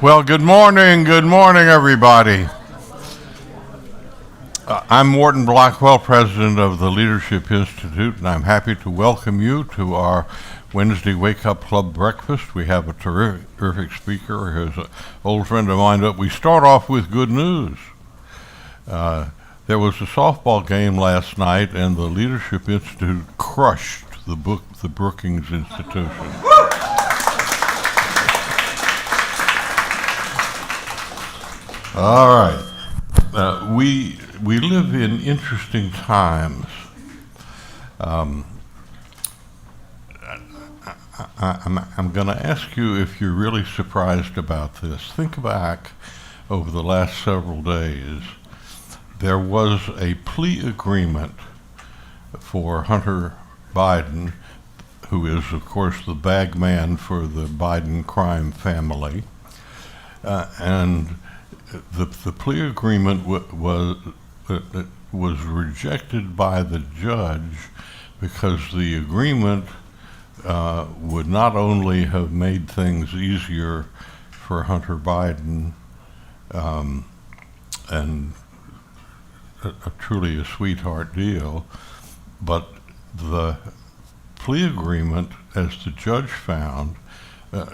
Well, good morning, everybody. I'm Morton Blackwell, president of the Leadership Institute, and I'm happy to welcome you to our Wednesday Wake Up Club breakfast. We have a terrific speaker who's an old friend of mine, but we start off with good news. There was a softball game last night, and the Leadership Institute crushed the Brookings Institution. All right. We live in interesting times. I'm going to ask you if you're really surprised about this. Think back over the last several days. There was a plea agreement for Hunter Biden, who is, of course, the bag man for the Biden crime family, and the plea agreement was rejected by the judge because the agreement would not only have made things easier for Hunter Biden and truly a sweetheart deal, but the plea agreement, as the judge found,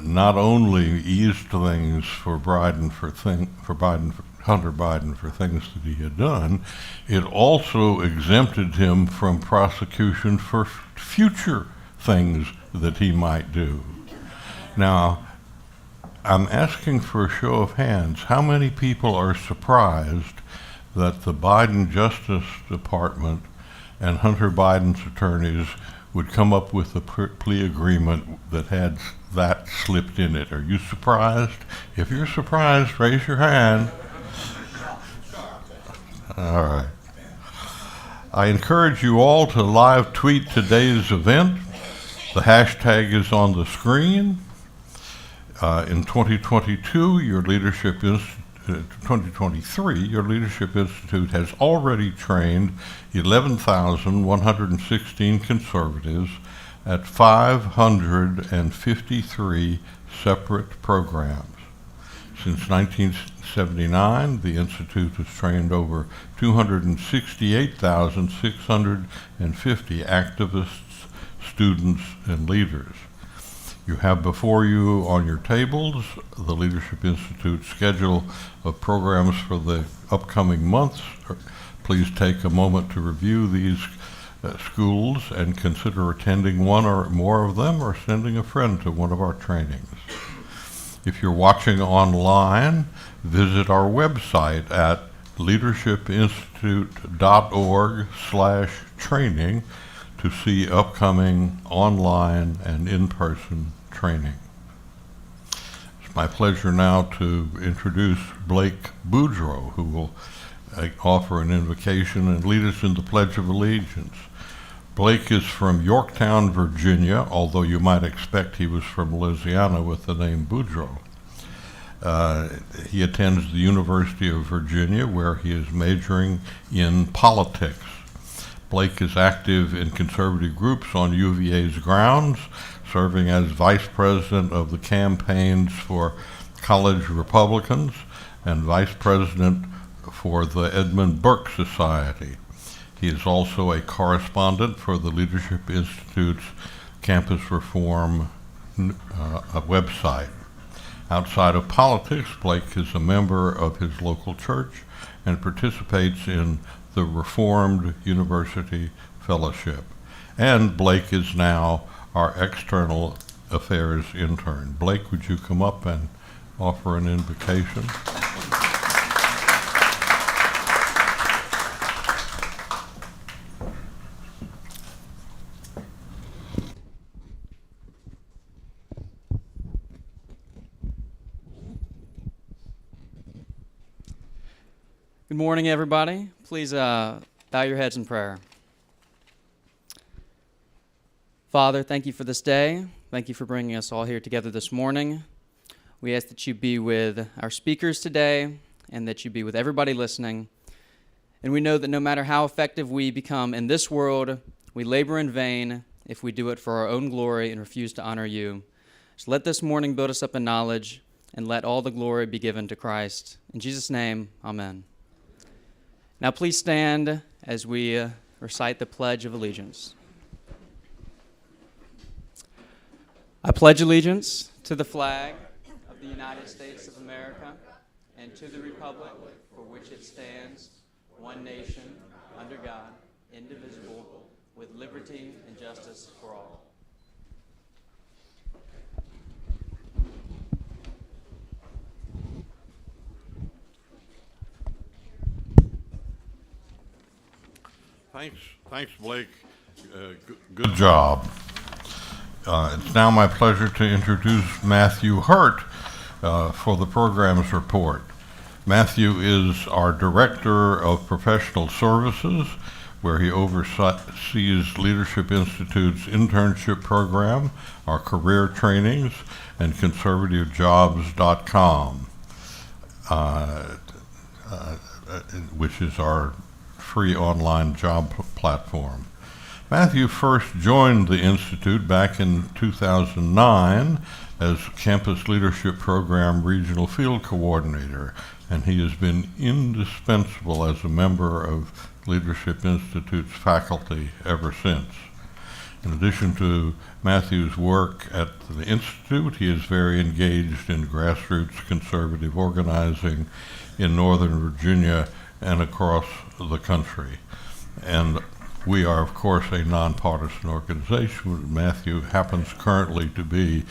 not only eased things for Hunter Biden for things that he had done, it also exempted him from prosecution for future things that he might do. Now, I'm asking for a show of hands. How many people are surprised that the Biden Justice Department and Hunter Biden's attorneys would come up with a plea agreement that had that slipped in it? Are you surprised? If you're surprised, raise your hand. All right. I encourage you all to live tweet today's event. The hashtag is on the screen. In 2023, your Leadership Institute has already trained 11,116 conservatives at 553 separate programs. Since 1979, the Institute has trained over 268,650 activists, students, and leaders. You have before you on your tables the Leadership Institute schedule of programs for the upcoming months. Please take a moment to review these schools and consider attending one or more of them or sending a friend to one of our trainings. If you're watching online, visit our website at leadershipinstitute.org/training to see upcoming online and in-person training. It's my pleasure now to introduce Blake Boudreau, who will offer an invocation and lead us in the Pledge of Allegiance. Blake is from Yorktown, Virginia, although you might expect he was from Louisiana with the name Boudreau. He attends the University of Virginia, where he is majoring in politics. Blake is active in conservative groups on UVA's grounds, serving as vice president of the campaigns for college Republicans and vice president for the Edmund Burke Society. He is also a correspondent for the Leadership Institute's Campus Reform website. Outside of politics, Blake is a member of his local church and participates in the Reformed University Fellowship. And Blake is now our External Affairs intern. Blake, would you come up and offer an invocation? Good morning, everybody. Please bow your heads in prayer. Father, thank you for this day. Thank you for bringing us all here together this morning. We ask that you be with our speakers today and that you be with everybody listening. And we know that no matter how effective we become in this world, we labor in vain if we do it for our own glory and refuse to honor you. So let this morning build us up in knowledge. and let all the glory be given to Christ. In Jesus' name, amen. Now please stand as we recite the Pledge of Allegiance. I pledge allegiance to the flag of the United States of America and to the republic for which it stands, one nation, under God, indivisible, with liberty and justice for all. Thanks, Blake. Good job. It's now my pleasure to introduce Matthew Hurt for the program's report. Matthew is our Director of Professional Services, where he oversees Leadership Institute's internship program, our career trainings, and conservativejobs.com, which is our free online job platform. Matthew first joined the Institute back in 2009 as Campus Leadership Program Regional Field Coordinator, and he has been indispensable as a member of Leadership Institute's faculty ever since. In addition to Matthew's work at the Institute, he is very engaged in grassroots conservative organizing in Northern Virginia and across the country. And we are, of course, a nonpartisan organization. Matthew happens currently to be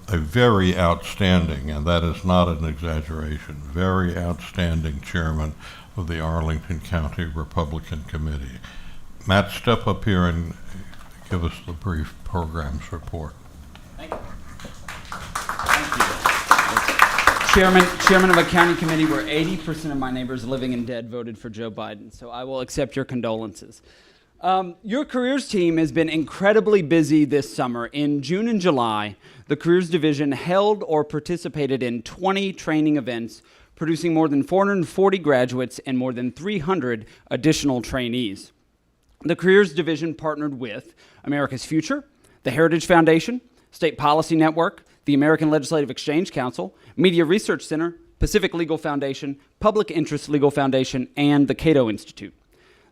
a very outstanding, and that is not an exaggeration, very outstanding chairman of the Arlington County Republican Committee. Matt, step up here and give us the brief programs report. Thank you. Chairman of a county committee where 80% of my neighbors living and dead voted for Joe Biden, so I will accept your condolences. Your careers team has been incredibly busy this summer. In June and July, the careers division held or participated in 20 training events, producing more than 440 graduates and more than 300 additional trainees. The careers division partnered with America's Future, the Heritage Foundation, State Policy Network, the American Legislative Exchange Council, Media Research Center, Pacific Legal Foundation, Public Interest Legal Foundation, and the Cato Institute.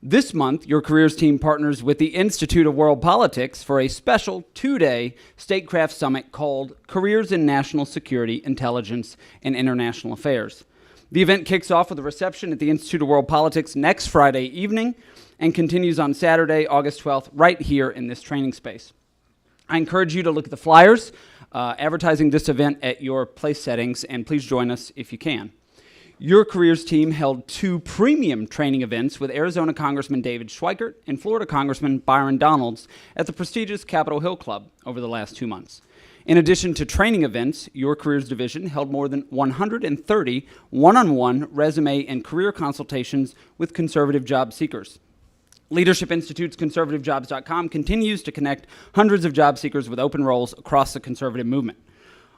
This month, your careers team partners with the Institute of World Politics for a special 2-day statecraft summit called Careers in National Security, Intelligence, and International Affairs. The event kicks off with a reception at the Institute of World Politics next Friday evening and continues on Saturday, August 12th, right here in this training space. I encourage you to look at the flyers advertising this event at your place settings, and please join us if you can. Your careers team held 2 premium training events with Arizona Congressman David Schweikert and Florida Congressman Byron Donalds at the prestigious Capitol Hill Club over the last 2 months. In addition to training events, your careers division held more than 130 one-on-one resume and career consultations with conservative job seekers. Leadership Institute's conservativejobs.com continues to connect hundreds of job seekers with open roles across the conservative movement.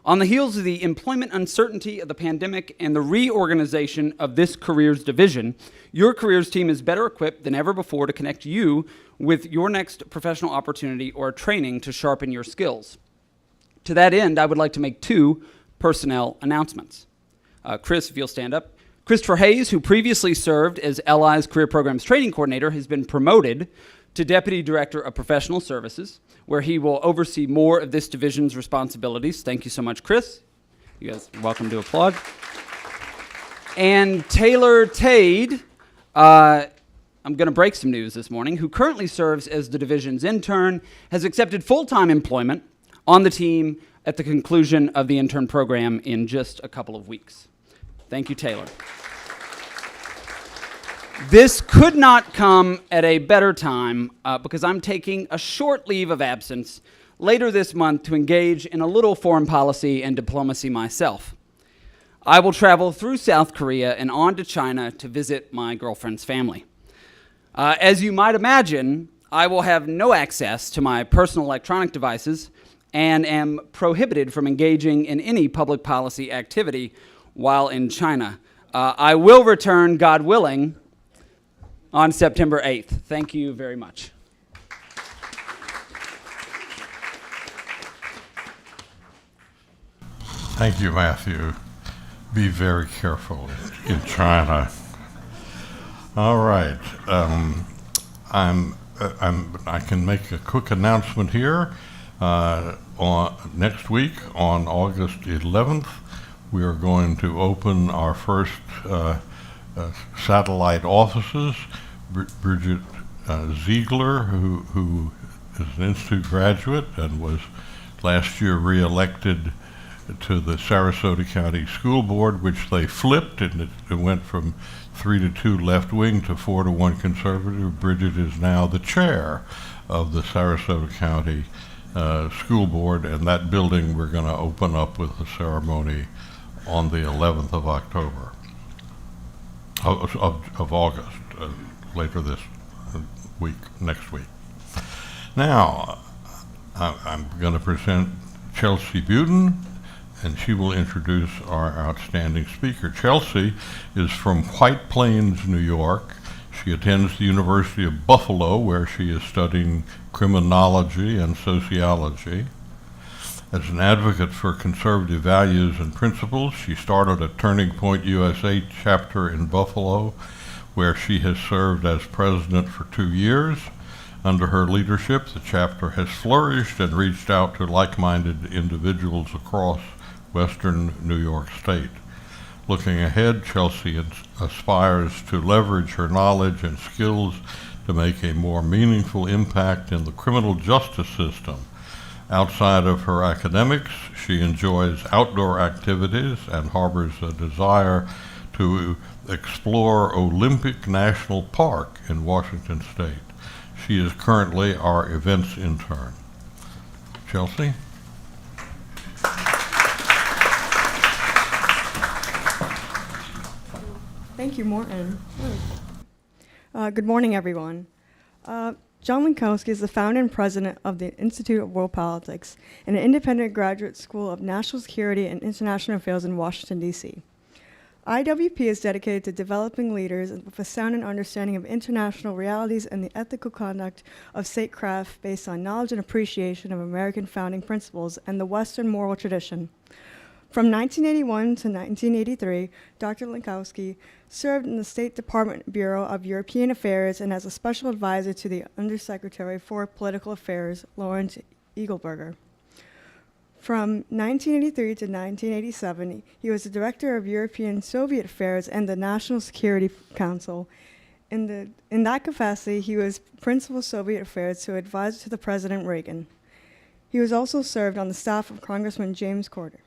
On the heels of the employment uncertainty of the pandemic and the reorganization of this careers division, your careers team is better equipped than ever before to connect you with your next professional opportunity or training to sharpen your skills. To that end, I would like to make 2 personnel announcements. Chris, if you'll stand up. Christopher Hayes, who previously served as LI's Career Programs Training Coordinator, has been promoted to Deputy Director of Professional Services, where he will oversee more of this division's responsibilities. Thank you so much, Chris. You guys are welcome to applaud. And Taylor Tade, I'm going to break some news this morning, who currently serves as the division's intern, has accepted full-time employment on the team at the conclusion of the intern program in just a couple of weeks. Thank you, Taylor. This could not come at a better time because I'm taking a short leave of absence later this month to engage in a little foreign policy and diplomacy myself. I will travel through South Korea and on to China to visit my girlfriend's family. As you might imagine, I will have no access to my personal electronic devices and am prohibited from engaging in any public policy activity while in China. I will return, God willing, on September 8th. Thank you very much. Thank you, Matthew. Be very careful in China. All right. I can make a quick announcement here. Next week, on August 11th, we are going to open our first satellite offices. Bridget Ziegler, who is an institute graduate and was last year re-elected to the Sarasota County School Board, which they flipped, and it went from 3-2 left wing to 4-1 conservative. Bridget is now the chair of the Sarasota County School Board, and that building we're going to open up with a ceremony on the 11th of October, of August, later this week, next week. Now, I'm going to present Chelsea Buden, and she will introduce our outstanding speaker. Chelsea is from White Plains, New York. She attends the University of Buffalo, where she is studying criminology and sociology. As an advocate for conservative values and principles, she started a Turning Point USA chapter in Buffalo, where she has served as president for 2 years. Under her leadership, the chapter has flourished and reached out to like-minded individuals across Western New York State. Looking ahead, Chelsea aspires to leverage her knowledge and skills to make a more meaningful impact in the criminal justice system. Outside of her academics, she enjoys outdoor activities and harbors a desire to explore Olympic National Park in Washington State. She is currently our events intern. Chelsea? Thank you, Morton. Good morning, everyone. John Lenkowski is the founder and president of the Institute of World Politics, an independent graduate school of national security and international affairs in Washington, D.C. IWP is dedicated to developing leaders with a sound and understanding of international realities and the ethical conduct of statecraft based on knowledge and appreciation of American founding principles and the Western moral tradition. From 1981 to 1983, Dr. Lenkowski served in the State Department Bureau of European Affairs and as a special advisor to the Undersecretary for Political Affairs, Lawrence Eagleberger. From 1983 to 1987, he was the Director of European Soviet Affairs and the National Security Council. In that capacity, he was Principal Soviet Affairs to advisor to the President Reagan. He was also served on the staff of Congressman James Corder.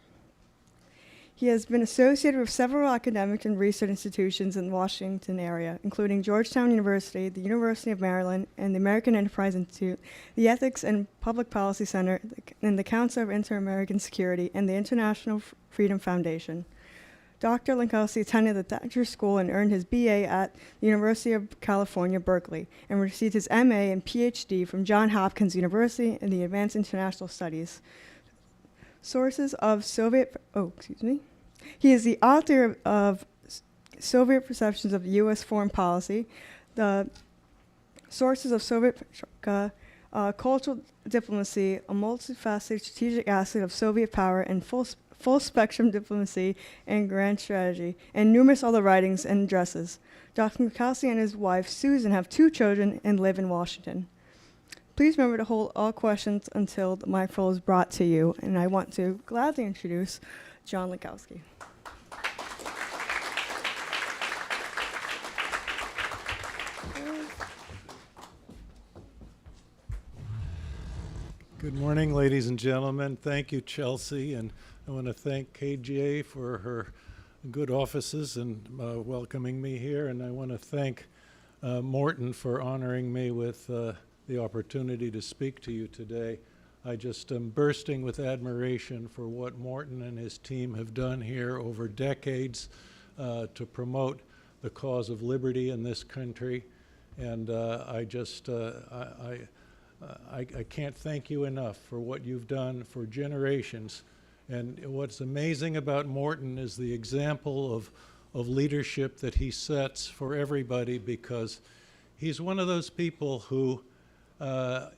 He has been associated with several academic and research institutions in the Washington area, including Georgetown University, the University of Maryland, and the American Enterprise Institute, the Ethics and Public Policy Center, and the Council of Inter-American Security, and the International Freedom Foundation. Dr. Lenkowski attended the Thatcher School and earned his BA at the University of California, Berkeley, and received his MA and PhD from Johns Hopkins University in the Advanced International Studies. He is the author of Soviet Perceptions of U.S. Foreign Policy, the Sources of Soviet Cultural Diplomacy, a multifaceted strategic asset of Soviet power, and full spectrum diplomacy and grand strategy, and numerous other writings and addresses. Dr. Lenkowski and his wife, Susan, have 2 children and live in Washington. Please remember to hold all questions until the microphone is brought to you, and I want to gladly introduce John Lenkowski. Good morning, ladies and gentlemen. Thank you, Chelsea, and I want to thank KGA for her good offices and welcoming me here, and I want to thank Morton for honoring me with the opportunity to speak to you today. I just am bursting with admiration for what Morton and his team have done here over decades to promote the cause of liberty in this country, and I can't thank you enough for what you've done for generations. And what's amazing about Morton is the example of leadership that he sets for everybody, because he's one of those people who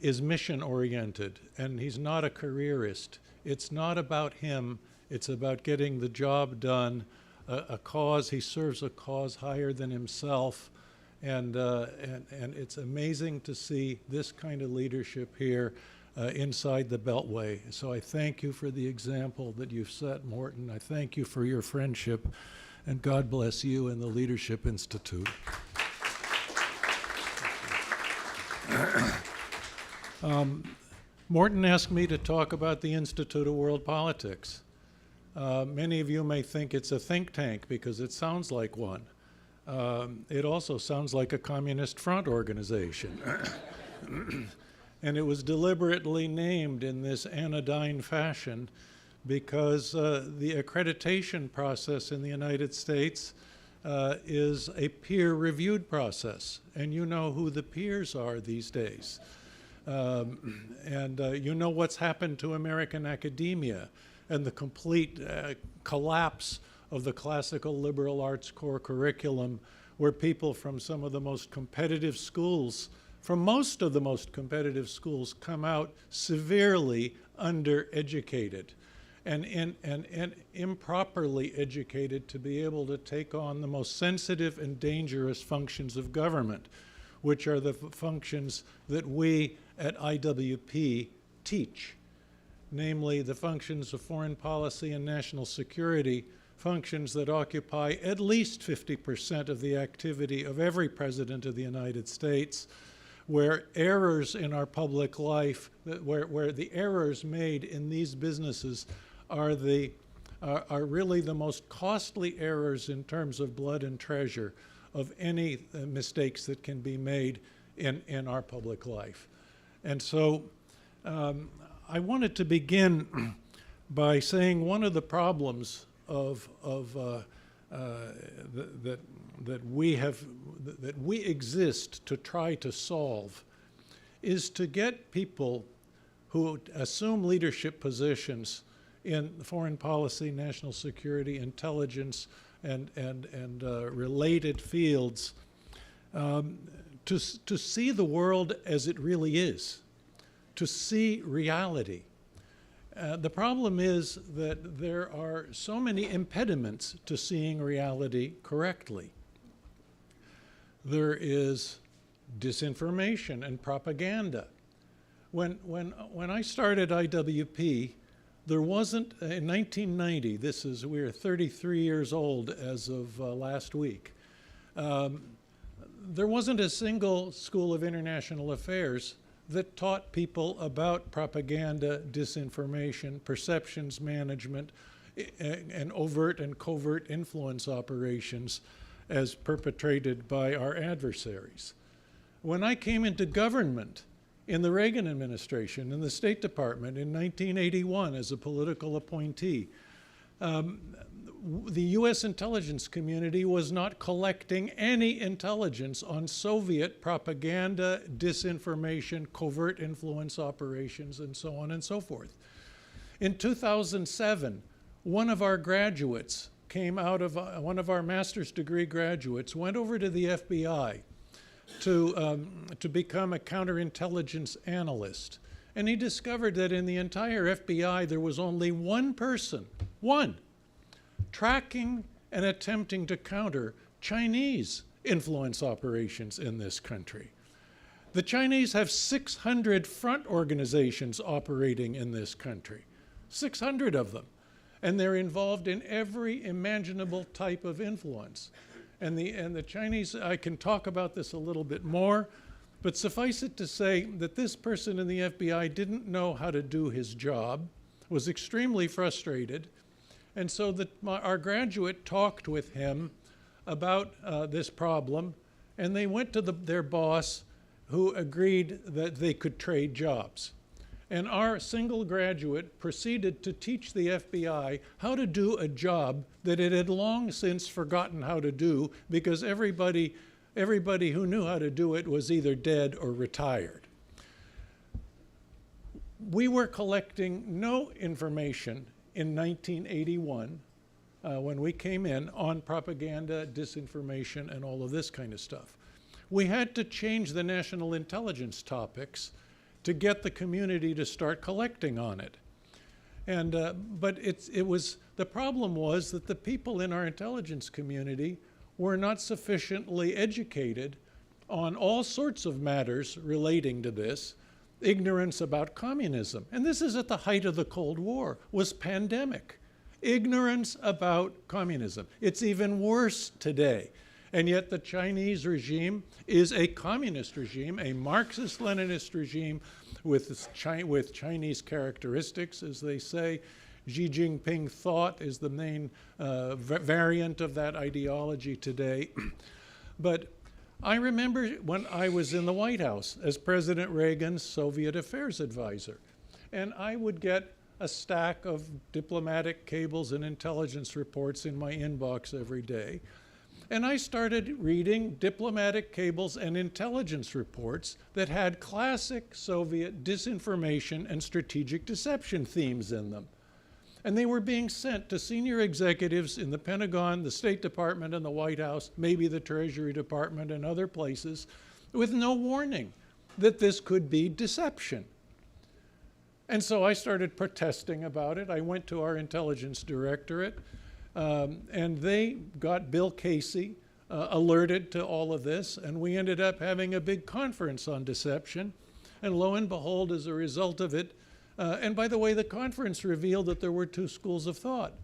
is mission-oriented, and he's not a careerist. It's not about him. It's about getting the job done a cause. He serves a cause higher than himself. And it's amazing to see this kind of leadership here inside the Beltway. So I thank you for the example that you've set, Morton. I thank you for your friendship, and God bless you and the Leadership Institute. Morton asked me to talk about the Institute of World Politics. Many of you may think it's a think tank because it sounds like one. It also sounds like a Communist Front organization. And it was deliberately named in this anodyne fashion because the accreditation process in the United States is a peer-reviewed process. And you know who the peers are these days. You know what's happened to American academia and the complete collapse of the classical liberal arts core curriculum, where people from some of the most competitive schools, from most of the most competitive schools, come out severely undereducated and improperly educated to be able to take on the most sensitive and dangerous functions of government, which are the functions that we at IWP teach, namely the functions of foreign policy and national security, functions that occupy at least 50% of the activity of every president of the United States, where errors in our public life, where the errors made in these businesses are really the most costly errors in terms of blood and treasure of any mistakes that can be made in our public life. And so I wanted to begin by saying one of the problems that we exist to try to solve is to get people who assume leadership positions in foreign policy, national security, intelligence, and related fields to see the world as it really is, to see reality. The problem is that there are so many impediments to seeing reality correctly. There is disinformation and propaganda. When I started IWP, there wasn't, in 1990, we're 33 years old as of last week, there wasn't a single school of international affairs that taught people about propaganda, disinformation, perceptions management, and overt and covert influence operations as perpetrated by our adversaries. When I came into government in the Reagan administration, in the State Department in 1981 as a political appointee, the U.S. intelligence community was not collecting any intelligence on Soviet propaganda, disinformation, covert influence operations, and so on and so forth. In 2007, one of our graduates came out of, one of our master's degree graduates went over to the FBI to become a counterintelligence analyst. And he discovered that in the entire FBI, there was only one person, tracking and attempting to counter Chinese influence operations in this country. The Chinese have 600 front organizations operating in this country, 600 of them. And they're involved in every imaginable type of influence. And the Chinese, I can talk about this a little bit more, but suffice it to say that this person in the FBI didn't know how to do his job, was extremely frustrated, and so our graduate talked with him about this problem, and they went to their boss, who agreed that they could trade jobs. And our single graduate proceeded to teach the FBI how to do a job that it had long since forgotten how to do, because everybody who knew how to do it was either dead or retired. We were collecting no information in 1981 when we came in on propaganda, disinformation, and all of this kind of stuff. We had to change the national intelligence topics to get the community to start collecting on it. And, but the problem was that the people in our intelligence community were not sufficiently educated on all sorts of matters relating to this. Ignorance about communism, and this is at the height of the Cold War, was pandemic. Ignorance about communism. It's even worse today. And yet the Chinese regime is a communist regime, a Marxist-Leninist regime with Chinese characteristics, as they say. Xi Jinping thought is the main variant of that ideology today. But I remember when I was in the White House as President Reagan's Soviet Affairs advisor, and I would get a stack of diplomatic cables and intelligence reports in my inbox every day. And I started reading diplomatic cables and intelligence reports that had classic Soviet disinformation and strategic deception themes in them. And they were being sent to senior executives in the Pentagon, the State Department, and the White House, maybe the Treasury Department and other places, with no warning that this could be deception. And so I started protesting about it. I went to our intelligence directorate, and they got Bill Casey alerted to all of this, and we ended up having a big conference on deception. And lo and behold, as a result of it, and by the way, the conference revealed that there were two schools of thought.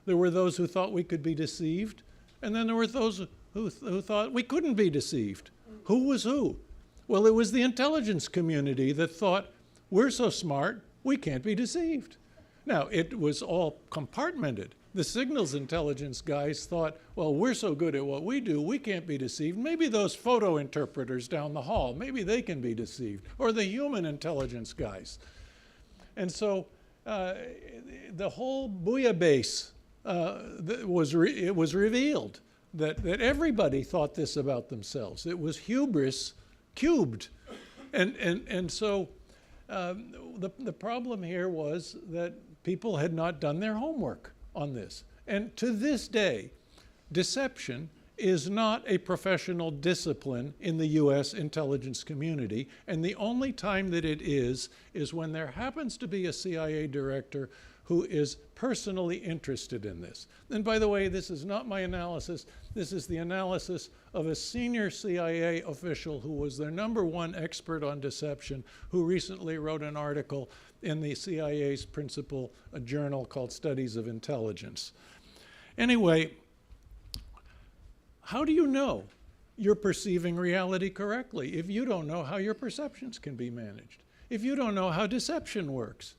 There were those who thought we could be deceived, and then there were those who thought we couldn't be deceived. Who was who? Well, it was the intelligence community that thought, we're so smart, we can't be deceived. Now, it was all compartmented. The signals intelligence guys thought, well, we're so good at what we do, we can't be deceived. Maybe those photo interpreters down the hall, maybe they can be deceived. Or the human intelligence guys. And so the whole bouillabaisse it was revealed that everybody thought this about themselves. It was hubris cubed. And so the problem here was that people had not done their homework on this. And to this day, deception is not a professional discipline in the US intelligence community, and the only time that it is when there happens to be a CIA director who is personally interested in this. And by the way, this is not my analysis, this is the analysis of a senior CIA official who was their #1 expert on deception, who recently wrote an article in the CIA's principal journal called Studies of Intelligence. Anyway, how do you know you're perceiving reality correctly if you don't know how your perceptions can be managed? If you don't know how deception works?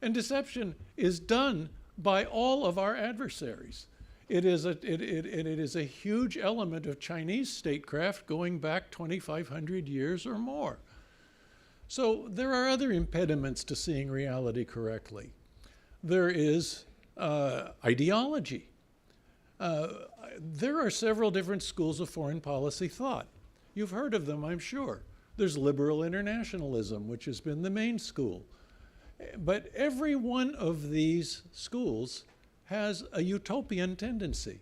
And deception is done by all of our adversaries. It is a huge element of Chinese statecraft going back 2,500 years or more. So there are other impediments to seeing reality correctly. There is ideology. There are several different schools of foreign policy thought. You've heard of them, I'm sure. There's liberal internationalism, which has been the main school. But every one of these schools has a utopian tendency.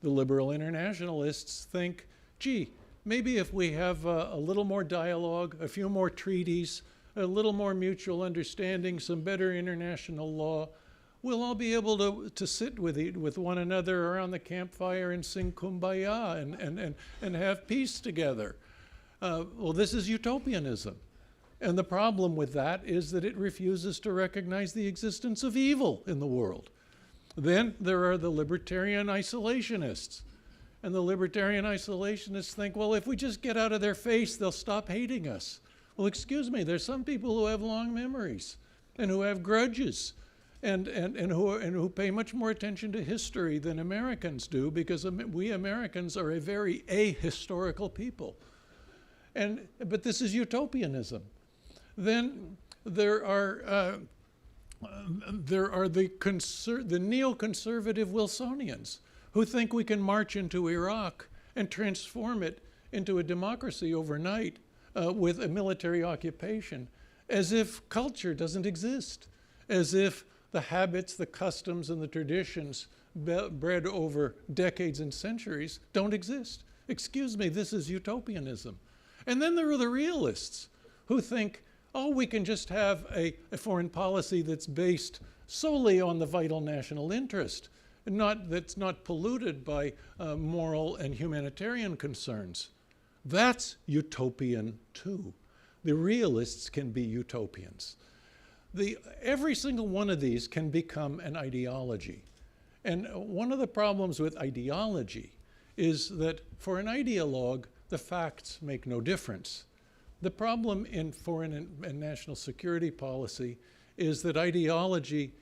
The liberal internationalists think, gee, maybe if we have a little more dialogue, a few more treaties, a little more mutual understanding, some better international law, we'll all be able to sit with one another around the campfire and sing Kumbaya and have peace together. Well, this is utopianism. And the problem with that is that it refuses to recognize the existence of evil in the world. Then there are the libertarian isolationists. And the libertarian isolationists think, well, if we just get out of their face, they'll stop hating us. Well, excuse me, there's some people who have long memories and who have grudges and who pay much more attention to history than Americans do, because we Americans are a very ahistorical people. But this is utopianism. Then there are the neoconservative Wilsonians who think we can march into Iraq and transform it into a democracy overnight with a military occupation, as if culture doesn't exist, as if the habits, the customs, and the traditions bred over decades and centuries don't exist. Excuse me, this is utopianism. And then there are the realists who think, oh, we can just have a foreign policy that's based solely on the vital national interest, that's not polluted by moral and humanitarian concerns. That's utopian too. The realists can be utopians. Every single one of these can become an ideology. And one of the problems with ideology is that for an ideologue, the facts make no difference. The problem in foreign and national security policy is that ideology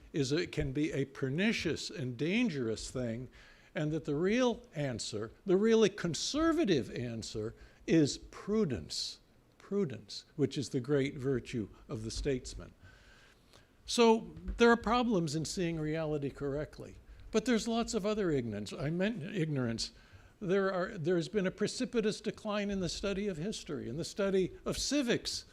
can be a pernicious and dangerous thing, and that the real answer, the really conservative answer, is prudence. Prudence, which is the great virtue of the statesman. So there are problems in seeing reality correctly, but there's lots of other ignorance. I meant ignorance. There's been a precipitous decline in the study of history, in the study of civics.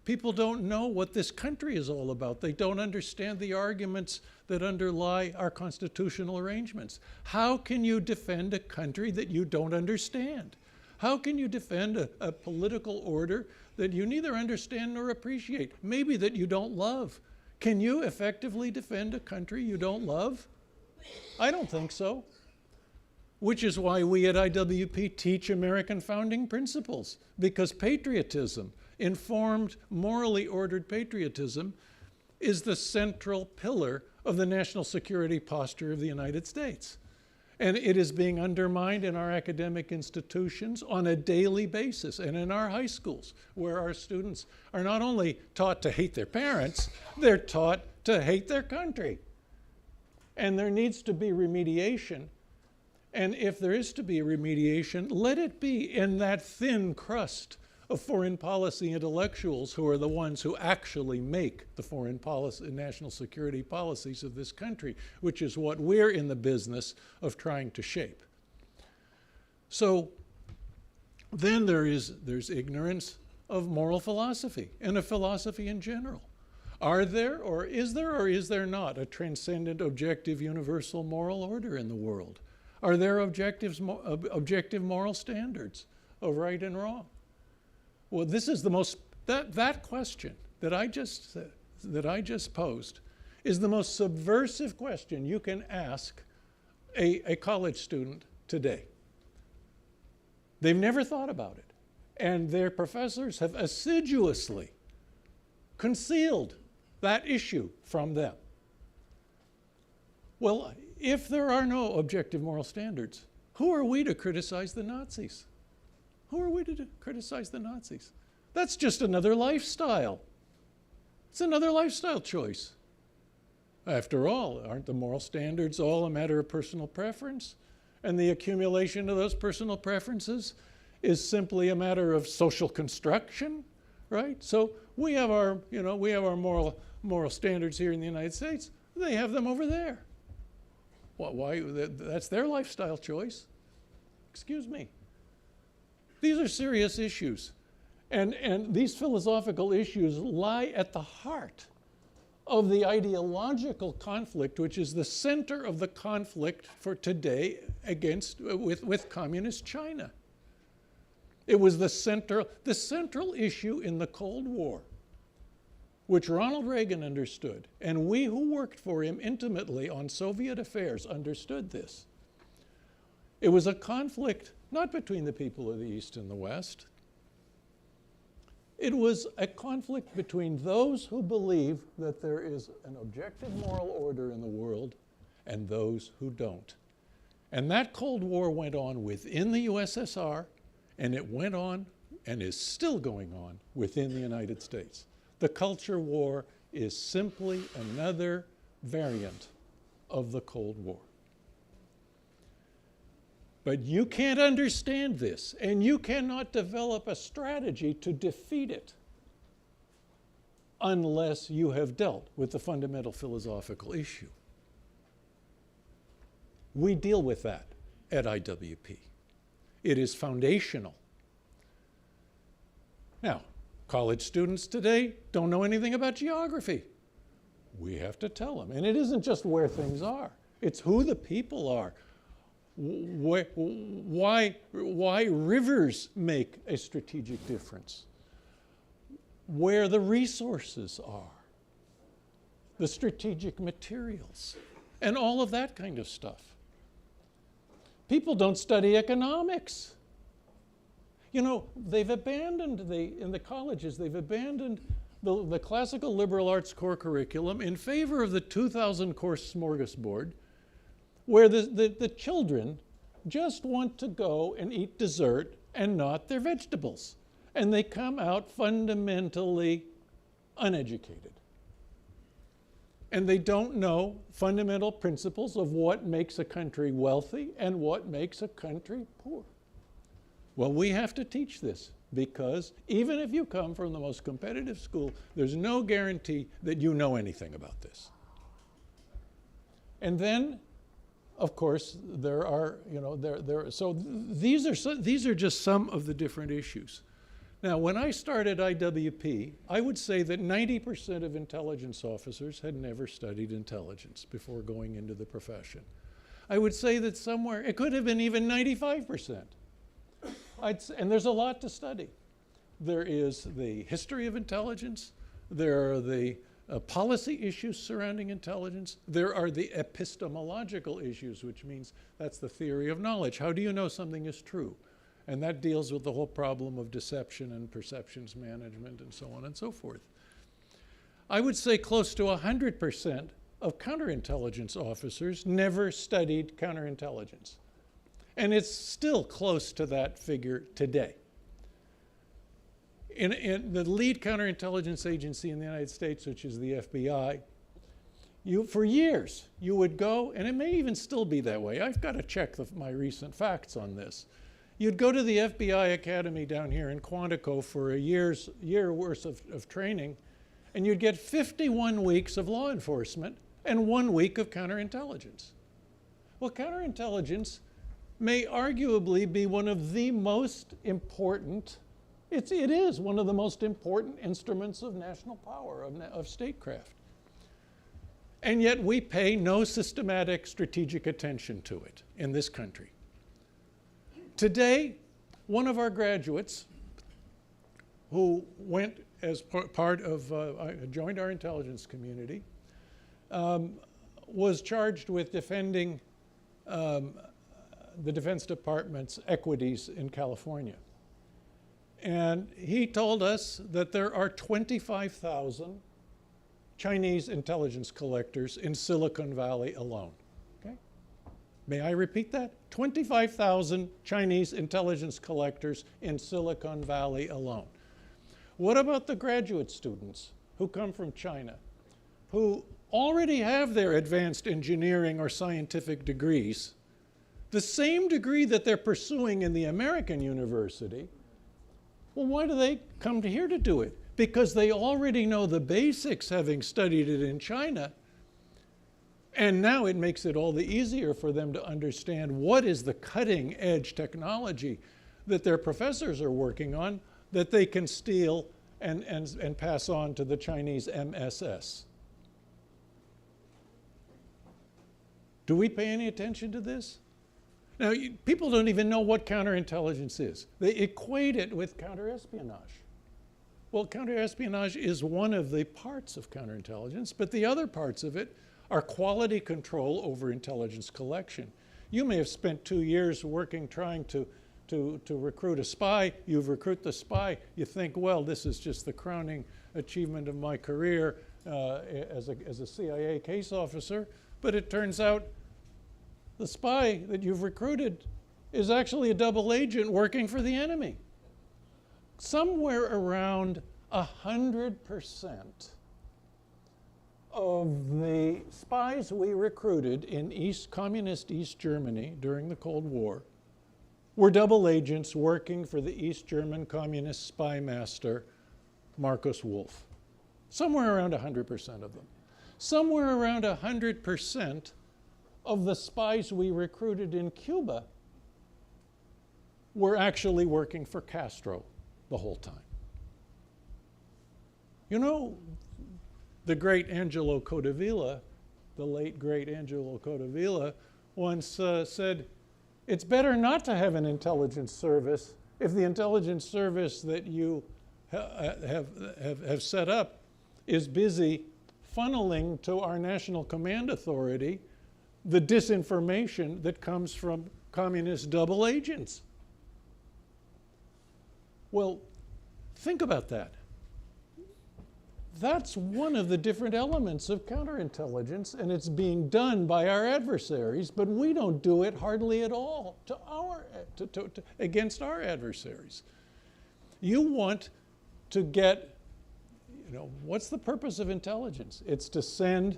People don't know what this country is all about. They don't understand the arguments that underlie our constitutional arrangements. How can you defend a country that you don't understand? How can you defend a political order that you neither understand nor appreciate, maybe that you don't love? Can you effectively defend a country you don't love? I don't think so. Which is why we at IWP teach American founding principles, because patriotism, informed, morally ordered patriotism, is the central pillar of the national security posture of the United States. And it is being undermined in our academic institutions on a daily basis, and in our high schools, where our students are not only taught to hate their parents, they're taught to hate their country. And there needs to be remediation. And if there is to be a remediation, let it be in that thin crust of foreign policy intellectuals who are the ones who actually make the foreign policy and national security policies of this country, which is what we're in the business of trying to shape. So then there's ignorance of moral philosophy and of philosophy in general. Are there or is there not a transcendent, objective, universal moral order in the world? Are there objective moral standards of right and wrong? Well, this is the most, that question that I just posed is the most subversive question you can ask a college student today. They've never thought about it. And their professors have assiduously concealed that issue from them. Well, if there are no objective moral standards, who are we to criticize the Nazis? Who are we to criticize the Nazis? That's just another lifestyle. It's another lifestyle choice. After all, aren't the moral standards all a matter of personal preference? And the accumulation of those personal preferences is simply a matter of social construction, right? So we have our moral standards here in the United States. They have them over there. Why? That's their lifestyle choice. Excuse me. These are serious issues. And these philosophical issues lie at the heart of the ideological conflict, which is the center of the conflict for today with communist China. It was the central issue in the Cold War, which Ronald Reagan understood, and we who worked for him intimately on Soviet affairs understood this. It was a conflict not between the people of the East and the West. It was a conflict between those who believe that there is an objective moral order in the world and those who don't. And that Cold War went on within the USSR, and it went on and is still going on within the United States. The culture war is simply another variant of the Cold War. But you can't understand this, and you cannot develop a strategy to defeat it unless you have dealt with the fundamental philosophical issue. We deal with that at IWP. It is foundational. Now, college students today don't know anything about geography. We have to tell them. And it isn't just where things are. It's who the people are. Why rivers make a strategic difference. Where the resources are. the strategic materials, and all of that kind of stuff. People don't study economics. You know, they've abandoned, in the colleges, they've abandoned the classical liberal arts core curriculum in favor of the 2,000 course smorgasbord, where the children just want to go and eat dessert and not their vegetables. And they come out fundamentally uneducated. And they don't know fundamental principles of what makes a country wealthy and what makes a country poor. Well, we have to teach this, because even if you come from the most competitive school, there's no guarantee that you know anything about this. And then, of course, there are, so these are just some of the different issues. Now, when I started IWP, I would say that 90% of intelligence officers had never studied intelligence before going into the profession. I would say that somewhere, it could have been even 95%. And there's a lot to study. There is the history of intelligence. There are the policy issues surrounding intelligence. There are the epistemological issues, which means that's the theory of knowledge. How do you know something is true? And that deals with the whole problem of deception and perceptions management and so on and so forth. I would say close to 100% of counterintelligence officers never studied counterintelligence. And it's still close to that figure today. In the lead counterintelligence agency in the United States, which is the FBI, for years, you would go, and it may even still be that way. I've got to check my recent facts on this. You'd go to the FBI Academy down here in Quantico for a year worth of training, and you'd get 51 weeks of law enforcement and 1 week of counterintelligence. Well, counterintelligence may arguably be one of the most important, it is one of the most important instruments of national power, of statecraft. And yet we pay no systematic strategic attention to it in this country. Today, one of our graduates who went as part of, joined our intelligence community, was charged with defending the Defense Department's equities in California. And he told us that there are 25,000 Chinese intelligence collectors in Silicon Valley alone. Okay? May I repeat that? 25,000 Chinese intelligence collectors in Silicon Valley alone. What about the graduate students who come from China, who already have their advanced engineering or scientific degrees, the same degree that they're pursuing in the American university? Well, why do they come to here to do it? Because they already know the basics, having studied it in China. And now it makes it all the easier for them to understand what is the cutting edge technology that their professors are working on that they can steal and pass on to the Chinese MSS. Do we pay any attention to this? Now, people don't even know what counterintelligence is. They equate it with counterespionage. Well, counterespionage is one of the parts of counterintelligence, but the other parts of it are quality control over intelligence collection. You may have spent 2 years working trying to recruit a spy. You've recruited the spy. You think, well, this is just the crowning achievement of my career as a CIA case officer. But it turns out the spy that you've recruited is actually a double agent working for the enemy. Somewhere around 100% of the spies we recruited in communist East Germany during the Cold War were double agents working for the East German communist spy master, Markus Wolf. Somewhere around 100% of them. Somewhere around 100% of the spies we recruited in Cuba were actually working for Castro the whole time. You know, the great Angelo Codevilla, the late great Angelo Codevilla, once said, it's better not to have an intelligence service if the intelligence service that you have set up is busy funneling to our National Command Authority the disinformation that comes from communist double agents. Well, think about that. That's one of the different elements of counterintelligence, and it's being done by our adversaries, but we don't do it hardly at all against our adversaries. You want to get, what's the purpose of intelligence? It's to send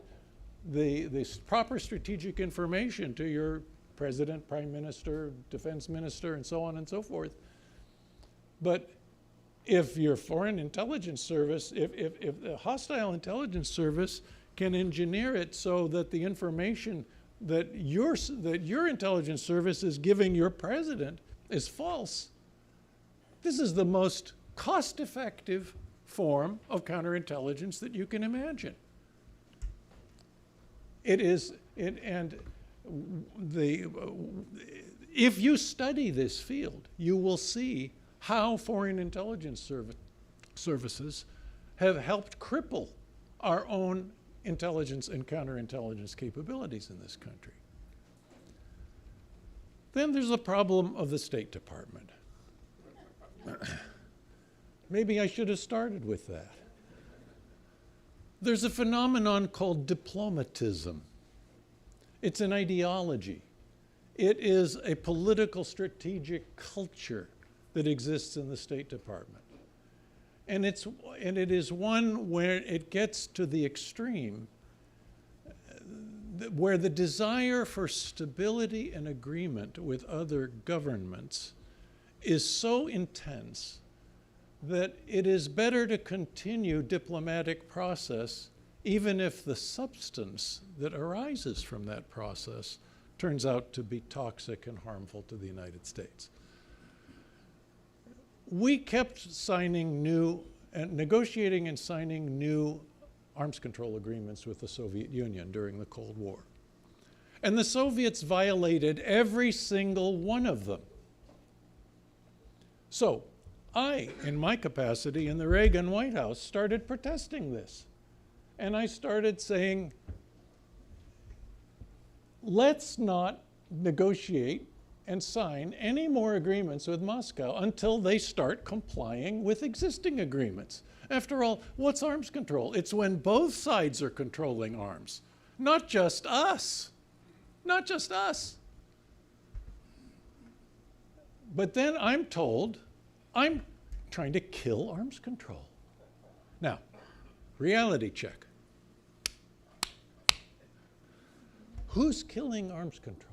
the proper strategic information to your president, prime minister, defense minister, and so on and so forth. But if your foreign intelligence service, if the hostile intelligence service can engineer it so that the information that your intelligence service is giving your president is false, this is the most cost-effective form of counterintelligence that you can imagine. If you study this field, you will see how foreign intelligence services have helped cripple our own intelligence and counterintelligence capabilities in this country. Then there's the problem of the State Department. Maybe I should have started with that. There's a phenomenon called diplomatism. It's an ideology. It is a political strategic culture that exists in the State Department. And it is one where it gets to the extreme, where the desire for stability and agreement with other governments is so intense that it is better to continue diplomatic process even if the substance that arises from that process turns out to be toxic and harmful to the United States. We kept negotiating and signing new arms control agreements with the Soviet Union during the Cold War. And the Soviets violated every single one of them. So I, in my capacity in the Reagan White House, started protesting this. And I started saying, let's not negotiate and sign any more agreements with Moscow until they start complying with existing agreements. After all, what's arms control? It's when both sides are controlling arms, not just us. Not just us. But then I'm told I'm trying to kill arms control. Now, reality check. Who's killing arms control?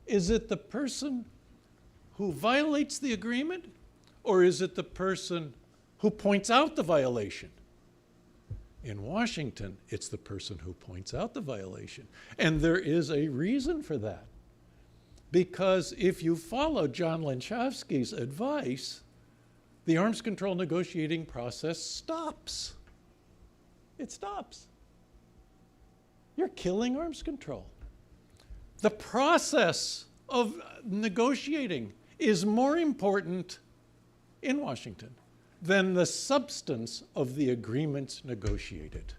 Is it the person who violates the agreement, or is it the person who points out the violation? In Washington, it's the person who points out the violation. And there is a reason for that. Because if you follow John Lenchowski's advice, the arms control negotiating process stops. It stops. You're killing arms control. The process of negotiating is more important in Washington than the substance of the agreements negotiated.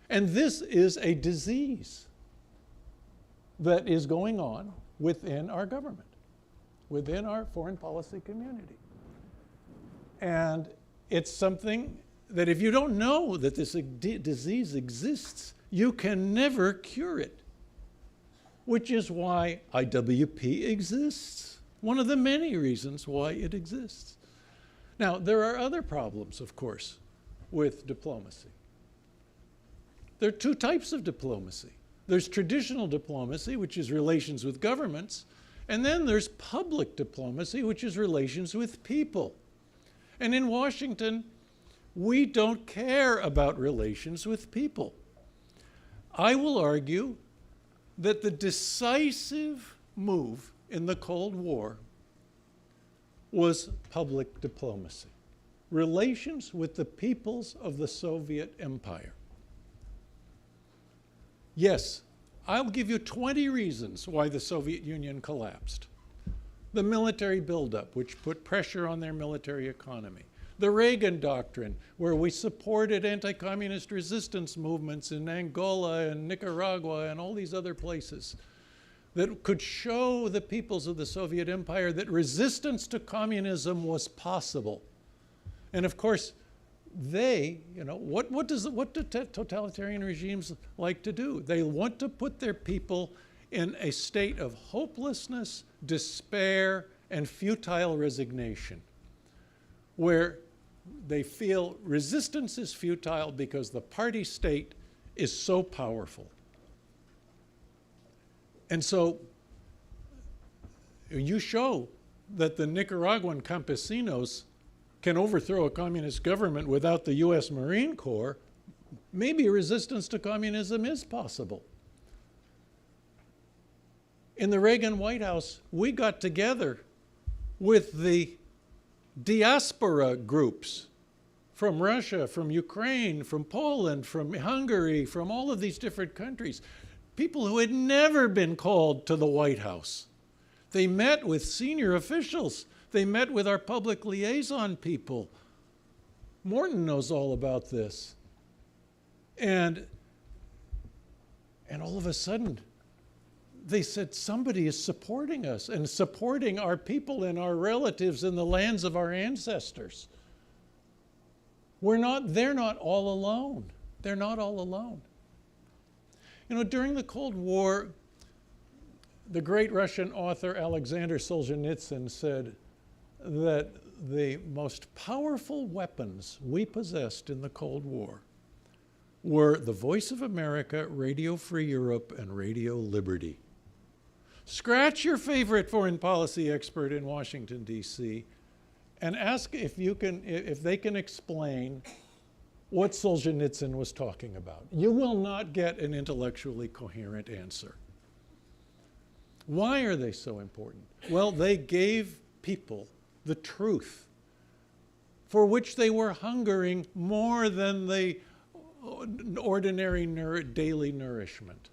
And this is a disease that is going on within our government, within our foreign policy community. And it's something that if you don't know that this disease exists, you can never cure it, which is why IWP exists, one of the many reasons why it exists. Now, there are other problems, of course, with diplomacy. There are two types of diplomacy. There's traditional diplomacy, which is relations with governments, and then there's public diplomacy, which is relations with people. And in Washington, we don't care about relations with people. I will argue that the decisive move in the Cold War was public diplomacy, relations with the peoples of the Soviet Empire. Yes, I'll give you 20 reasons why the Soviet Union collapsed. The military buildup, which put pressure on their military economy. The Reagan Doctrine, where we supported anti-communist resistance movements in Angola and Nicaragua and all these other places that could show the peoples of the Soviet Empire that resistance to communism was possible. And of course, what do totalitarian regimes like to do? They want to put their people in a state of hopelessness, despair, and futile resignation, where they feel resistance is futile because the party state is so powerful. And so you show that the Nicaraguan campesinos can overthrow a communist government without the US Marine Corps, maybe resistance to communism is possible. In the Reagan White House, we got together with the diaspora groups from Russia, from Ukraine, from Poland, from Hungary, from all of these different countries, people who had never been called to the White House. They met with senior officials. They met with our public liaison people. Morton knows all about this. And all of a sudden, they said, somebody is supporting us and supporting our people and our relatives in the lands of our ancestors. They're not all alone. They're not all alone. During the Cold War, the great Russian author Alexander Solzhenitsyn said that the most powerful weapons we possessed in the Cold War were the Voice of America, Radio Free Europe, and Radio Liberty. Scratch your favorite foreign policy expert in Washington, D.C., and ask if they can explain what Solzhenitsyn was talking about. You will not get an intellectually coherent answer. Why are they so important? Well, they gave people the truth for which they were hungering more than the ordinary daily nourishment.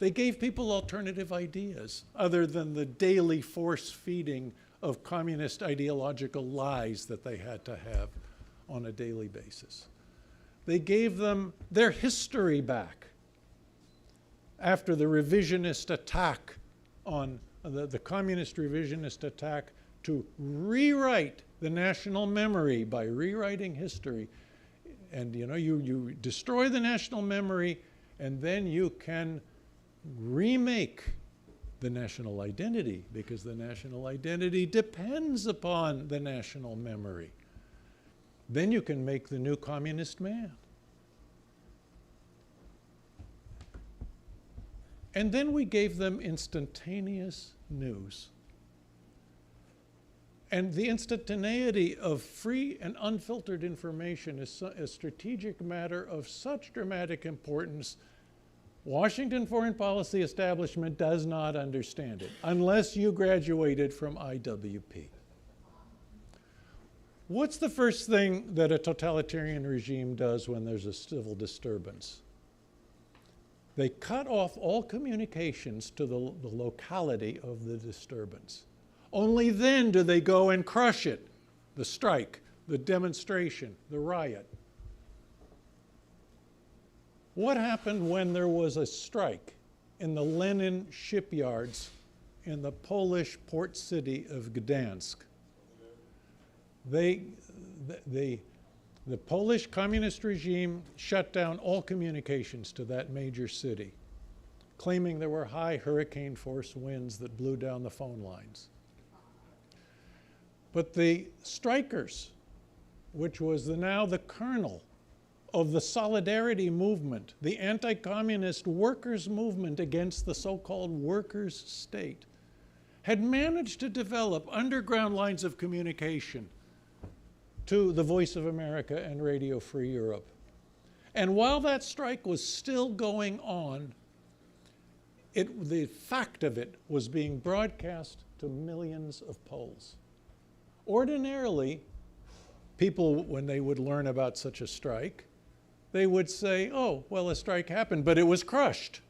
They gave people alternative ideas other than the daily force feeding of communist ideological lies that they had to have on a daily basis. They gave them their history back after the revisionist attack on the communist revisionist attack to rewrite the national memory by rewriting history. And you destroy the national memory, and then you can remake the national identity, because the national identity depends upon the national memory. Then you can make the new communist man. And then we gave them instantaneous news. And the instantaneity of free and unfiltered information is a strategic matter of such dramatic importance. Washington foreign policy establishment does not understand it unless you graduated from IWP. What's the first thing that a totalitarian regime does when there's a civil disturbance? They cut off all communications to the locality of the disturbance. Only then do they go and crush it, the strike, the demonstration, the riot. What happened when there was a strike in the Lenin shipyards in the Polish port city of Gdansk? The Polish communist regime shut down all communications to that major city, claiming there were high hurricane force winds that blew down the phone lines. But the strikers, which was now the kernel of the solidarity movement, the anti-communist workers' movement against the so-called workers' state, had managed to develop underground lines of communication to the Voice of America and Radio Free Europe. And while that strike was still going on, the fact of it was being broadcast to millions of Poles. Ordinarily, people, when they would learn about such a strike, they would say, oh, well, a strike happened, but it was crushed.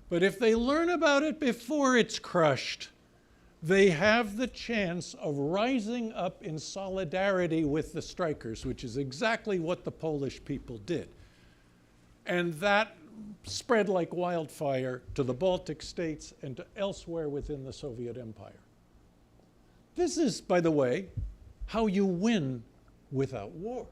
But if they learn about it before it's crushed, they have the chance of rising up in solidarity with the strikers, which is exactly what the Polish people did. And that spread like wildfire to the Baltic states and to elsewhere within the Soviet Empire. This is, by the way, how you win without war.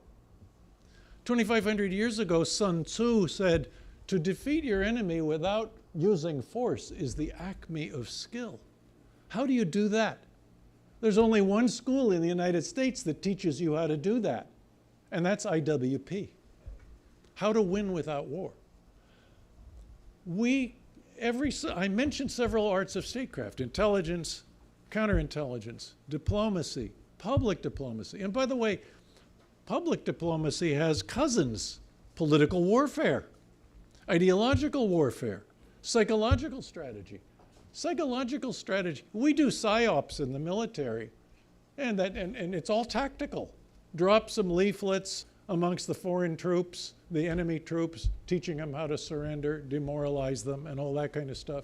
2,500 years ago, Sun Tzu said, to defeat your enemy without using force is the acme of skill. How do you do that? There's only one school in the United States that teaches you how to do that, and that's IWP. How to win without war. I mentioned several arts of statecraft: intelligence, counterintelligence, diplomacy, public diplomacy. And by the way, public diplomacy has cousins: political warfare, ideological warfare, psychological strategy. Psychological strategy, we do psyops in the military, and it's all tactical. Drop some leaflets amongst the foreign troops, the enemy troops, teaching them how to surrender, demoralize them, and all that kind of stuff.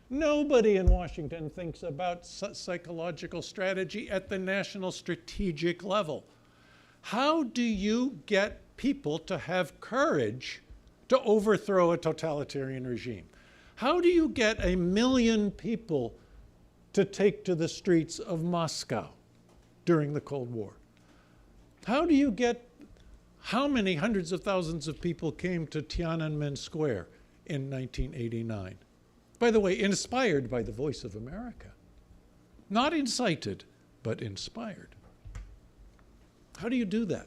Nobody in Washington thinks about psychological strategy at the national strategic level. How do you get people to have courage to overthrow a totalitarian regime? How do you get 1 million people to take to the streets of Moscow during the Cold War? How do you get, how many hundreds of thousands of people came to Tiananmen Square in 1989? By the way, inspired by the Voice of America. Not incited, but inspired. How do you do that?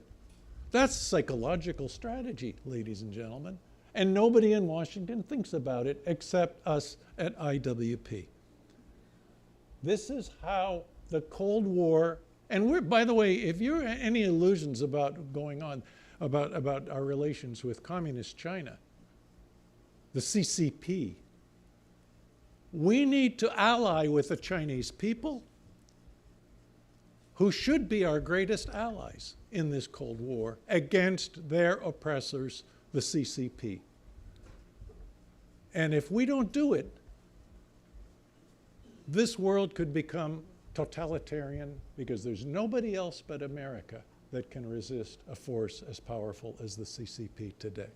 That's psychological strategy, ladies and gentlemen. And nobody in Washington thinks about it except us at IWP. This is how the Cold War, and we're, by the way, if you're any illusions about going on, about our relations with Communist China, the CCP, we need to ally with the Chinese people, who should be our greatest allies in this Cold War, against their oppressors, the CCP. And if we don't do it, this world could become totalitarian, because there's nobody else but America that can resist a force as powerful as the CCP today.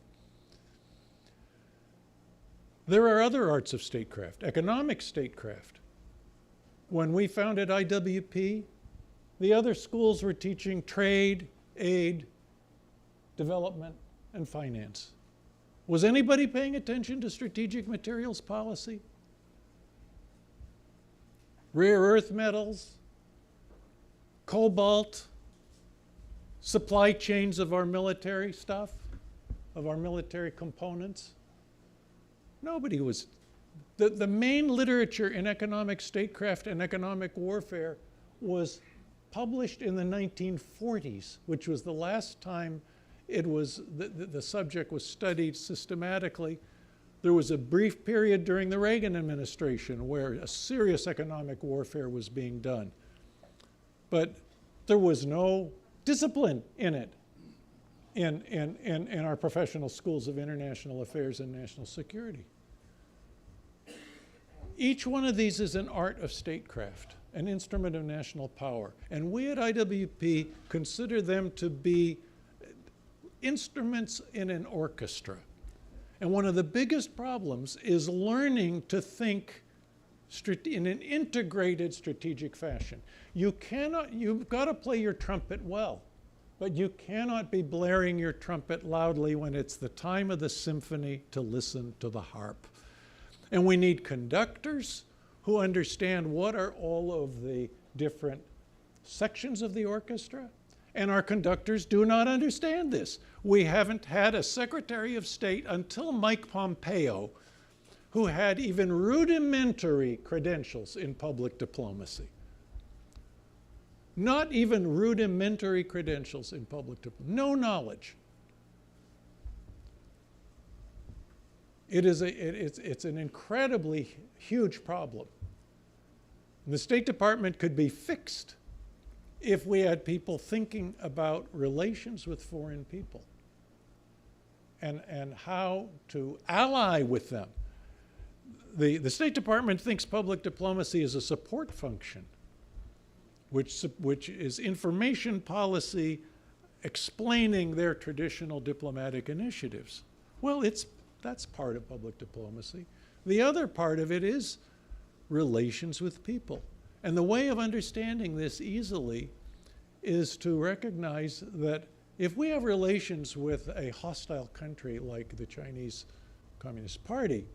There are other arts of statecraft, economic statecraft. When we founded IWP, the other schools were teaching trade, aid, development, and finance. Was anybody paying attention to strategic materials policy? Rare earth metals, cobalt, supply chains of our military stuff, of our military components? Nobody was. The main literature in economic statecraft and economic warfare was published in the 1940s, which was the last time it was, the subject was studied systematically. There was a brief period during the Reagan administration where a serious economic warfare was being done. But there was no discipline in it in our professional schools of international affairs and national security. Each one of these is an art of statecraft, an instrument of national power. And we at IWP consider them to be instruments in an orchestra. And one of the biggest problems is learning to think in an integrated strategic fashion. You've got to play your trumpet well, but you cannot be blaring your trumpet loudly when it's the time of the symphony to listen to the harp. And we need conductors who understand what are all of the different sections of the orchestra. And our conductors do not understand this. We haven't had a Secretary of State until Mike Pompeo who had even rudimentary credentials in public diplomacy. Not even rudimentary credentials in public diplomacy. No knowledge. It's an incredibly huge problem. The State Department could be fixed if we had people thinking about relations with foreign people and how to ally with them. the State Department thinks public diplomacy is a support function, which is information policy explaining their traditional diplomatic initiatives. Well, that's part of public diplomacy. The other part of it is relations with people. And the way of understanding this easily is to recognize that if we have relations with a hostile country like the Chinese Communist Party,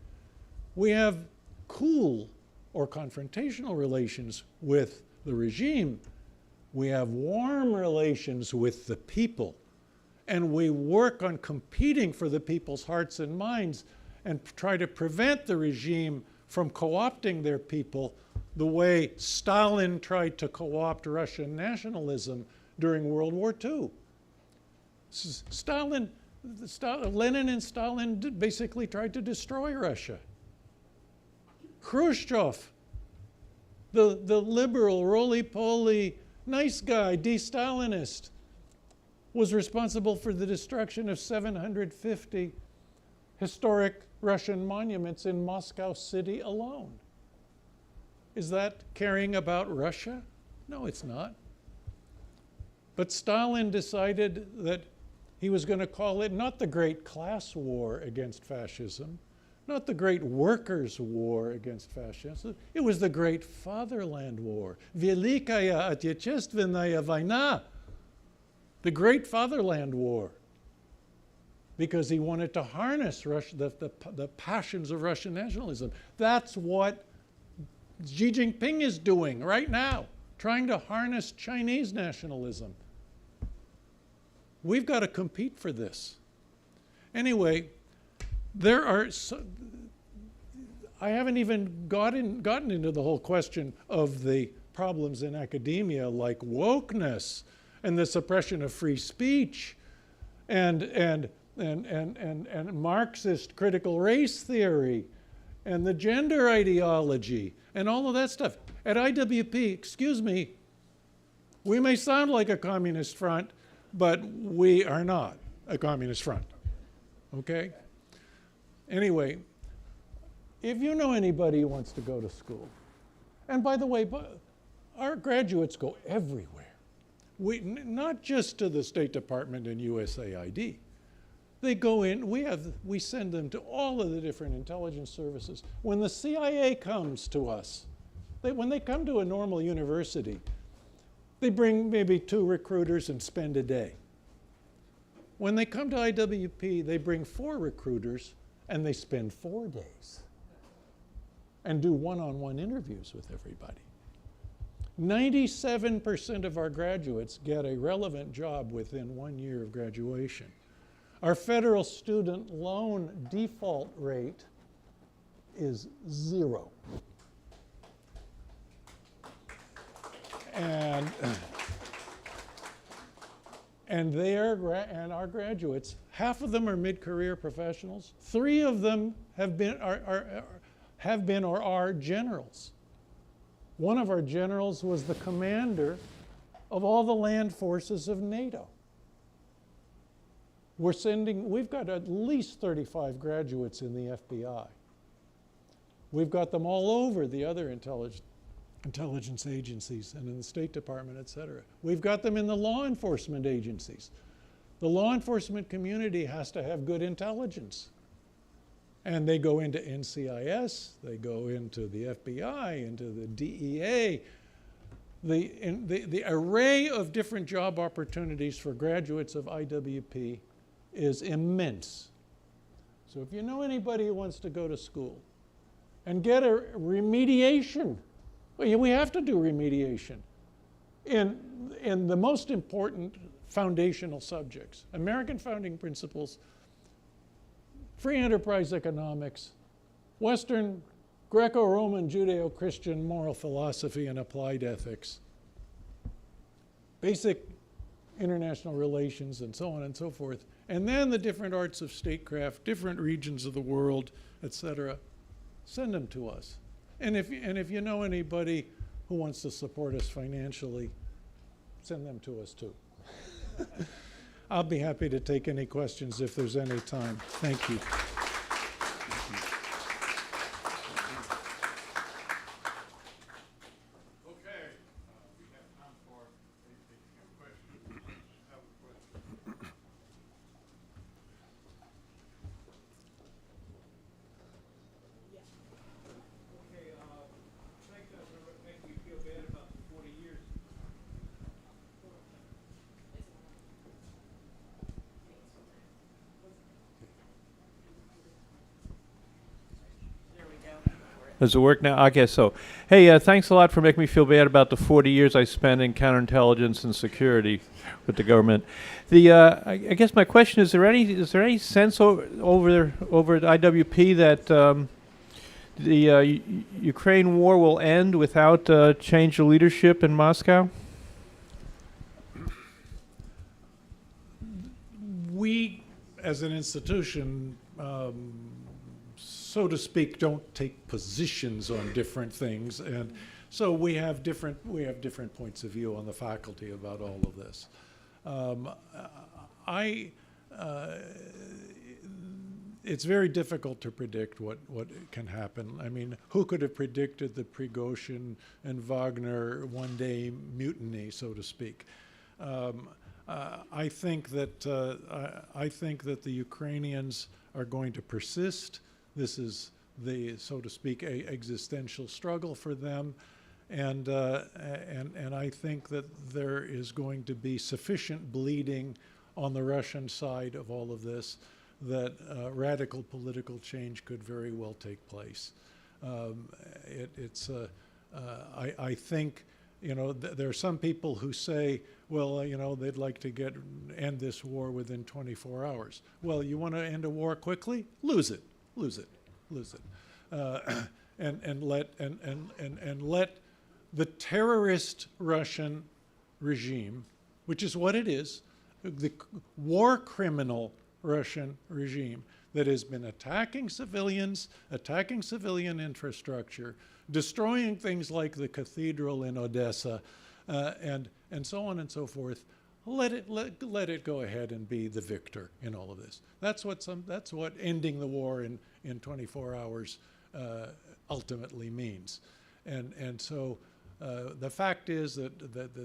we have cool or confrontational relations with the regime. We have warm relations with the people. And we work on competing for the people's hearts and minds and try to prevent the regime from co-opting their people the way Stalin tried to co-opt Russian nationalism during World War II. Lenin and Stalin basically tried to destroy Russia. Khrushchev, the liberal, roly-poly, nice guy, de-Stalinist, was responsible for the destruction of 750 historic Russian monuments in Moscow city alone. Is that caring about Russia? No, it's not. But Stalin decided that he was going to call it not the great class war against fascism, not the great workers' war against fascism. It was the great fatherland war. Velikaya Отечественная война. The great fatherland war. Because he wanted to harness the passions of Russian nationalism. That's what Xi Jinping is doing right now, trying to harness Chinese nationalism. We've got to compete for this. Anyway, I haven't even gotten into the whole question of the problems in academia like wokeness and the suppression of free speech and Marxist critical race theory and the gender ideology and all of that stuff. At IWP, excuse me, we may sound like a communist front, but we are not a communist front, okay? Anyway, if you know anybody who wants to go to school, and by the way, our graduates go everywhere. Not just to the State Department and USAID. They go in, we send them to all of the different intelligence services. When the CIA comes to us, when they come to a normal university, they bring maybe 2 recruiters and spend a day. When they come to IWP, they bring 4 recruiters and they spend 4 days and do one-on-one interviews with everybody. 97% of our graduates get a relevant job within 1 year of graduation. Our federal student loan default rate is 0. And our graduates, half of them are mid-career professionals. 3 of them have been or are generals. One of our generals was the commander of all the land forces of NATO. We've got at least 35 graduates in the FBI. We've got them all over the other intelligence agencies and in the State Department, et cetera. We've got them in the law enforcement agencies. The law enforcement community has to have good intelligence. And they go into NCIS, they go into the FBI, into the DEA. The array of different job opportunities for graduates of IWP is immense. So if you know anybody who wants to go to school and get a remediation, well, we have to do remediation in the most important foundational subjects: American founding principles, free enterprise economics, Western Greco-Roman Judeo-Christian moral philosophy and applied ethics, basic international relations, and so on and so forth. And then the different arts of statecraft, different regions of the world, etc. Send them to us. And if you know anybody who wants to support us financially, send them to us too. I'll be happy to take any questions if there's any time. Thank you. Does it work now? I guess so. Hey, thanks a lot for making me feel bad about the 40 years I spent in counterintelligence and security with the government. I guess my question is there any sense over at IWP that the Ukraine war will end without change of leadership in Moscow? We, as an institution, so to speak, don't take positions on different things, and so we have different points of view on the faculty about all of this. It's very difficult to predict what can happen. I mean, who could have predicted the Prigozhin and Wagner one-day mutiny, so to speak? I think that the Ukrainians are going to persist. This is the, so to speak, a existential struggle for them, and I think that there is going to be sufficient bleeding on the Russian side of all of this that radical political change could very well take place. I think, you know, there are some people who say, well, you know, they'd like to end this war within 24 hours. Well, you want to end a war quickly? Lose it. And let the terrorist Russian regime, which is what it is, the war criminal Russian regime that has been attacking civilians, attacking civilian infrastructure, destroying things like the cathedral in Odessa, and so on and so forth. Let it go ahead and be the victor in all of this. That's what ending the war in 24 hours ultimately means. And so the fact is that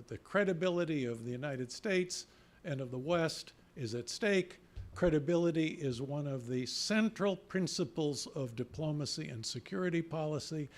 the credibility of the United States and of the West is at stake. Credibility is one of the central principles of diplomacy and security policy.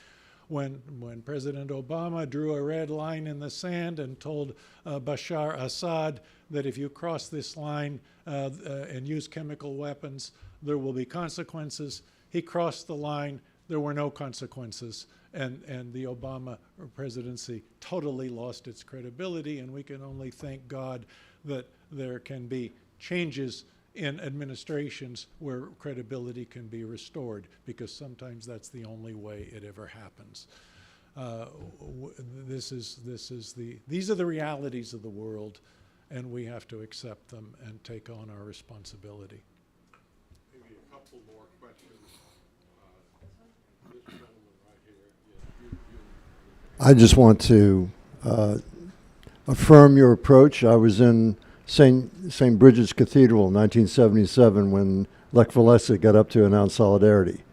When President Obama drew a red line in the sand and told Bashar Assad that if you cross this line and use chemical weapons, there will be consequences. He crossed the line. There were no consequences. And the Obama presidency totally lost its credibility, and we can only thank God that there can be changes in administrations where credibility can be restored, because sometimes that's the only way it ever happens. These are the realities of the world, and we have to accept them and take on our responsibility. Maybe a couple more questions. This gentleman right here. Yeah, I just want to affirm your approach. I was in St. Bridget's Cathedral in 1977 when Lech Walesa got up to announce solidarity.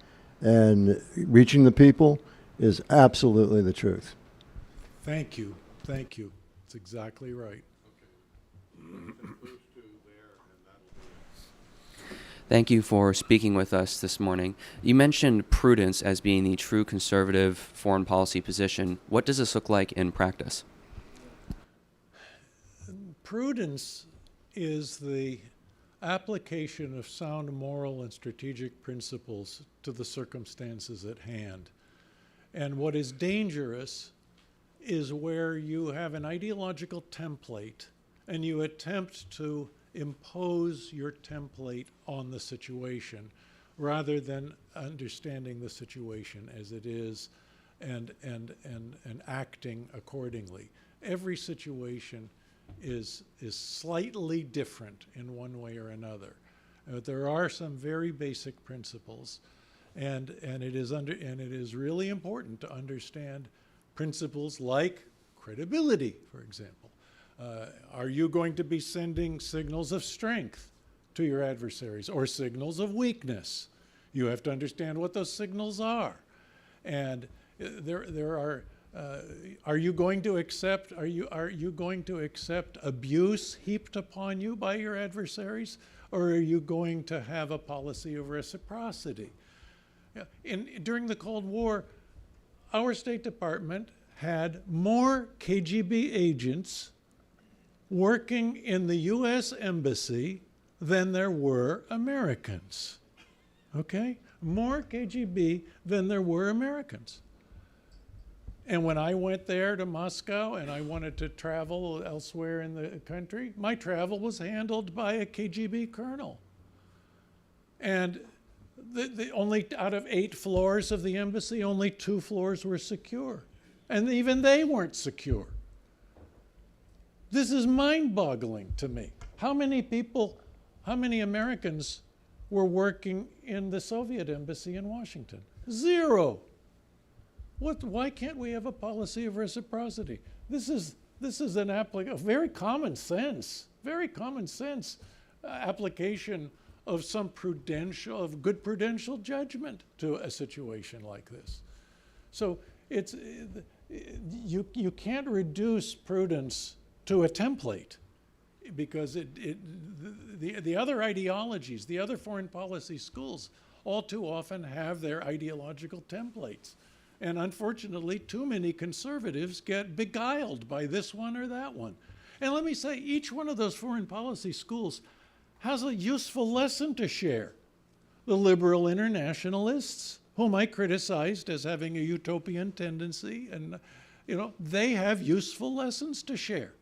And reaching the people is absolutely the truth. Thank you. That's exactly right. Thank you for speaking with us this morning. You mentioned prudence as being the true conservative foreign policy position. What does this look like in practice? Prudence is the application of sound moral and strategic principles to the circumstances at hand. And what is dangerous is where you have an ideological template and you attempt to impose your template on the situation rather than understanding the situation as it is and acting accordingly. Every situation is slightly different in one way or another. There are some very basic principles, and it is really important to understand principles like credibility, for example. Are you going to be sending signals of strength to your adversaries or signals of weakness? You have to understand what those signals are, and are you going to accept abuse heaped upon you by your adversaries, or are you going to have a policy of reciprocity? During the Cold War, our State Department had more KGB agents working in the U.S. Embassy than there were Americans. Okay? more KGB than there were Americans. And when I went there to Moscow and I wanted to travel elsewhere in the country, my travel was handled by a KGB colonel. And the only out of 8 floors of the embassy, only 2 floors were secure. And even they weren't secure. This is mind-boggling to me. How many Americans were working in the Soviet embassy in Washington? 0. Why can't we have a policy of reciprocity? This is a very common sense application of good prudential judgment to a situation like this. So you can't reduce prudence to a template, because the other ideologies, the other foreign policy schools, all too often have their ideological templates. And unfortunately, too many conservatives get beguiled by this one or that one. And let me say, each one of those foreign policy schools has a useful lesson to share. The liberal internationalists, whom I criticized as having a utopian tendency, and they have useful lessons to share.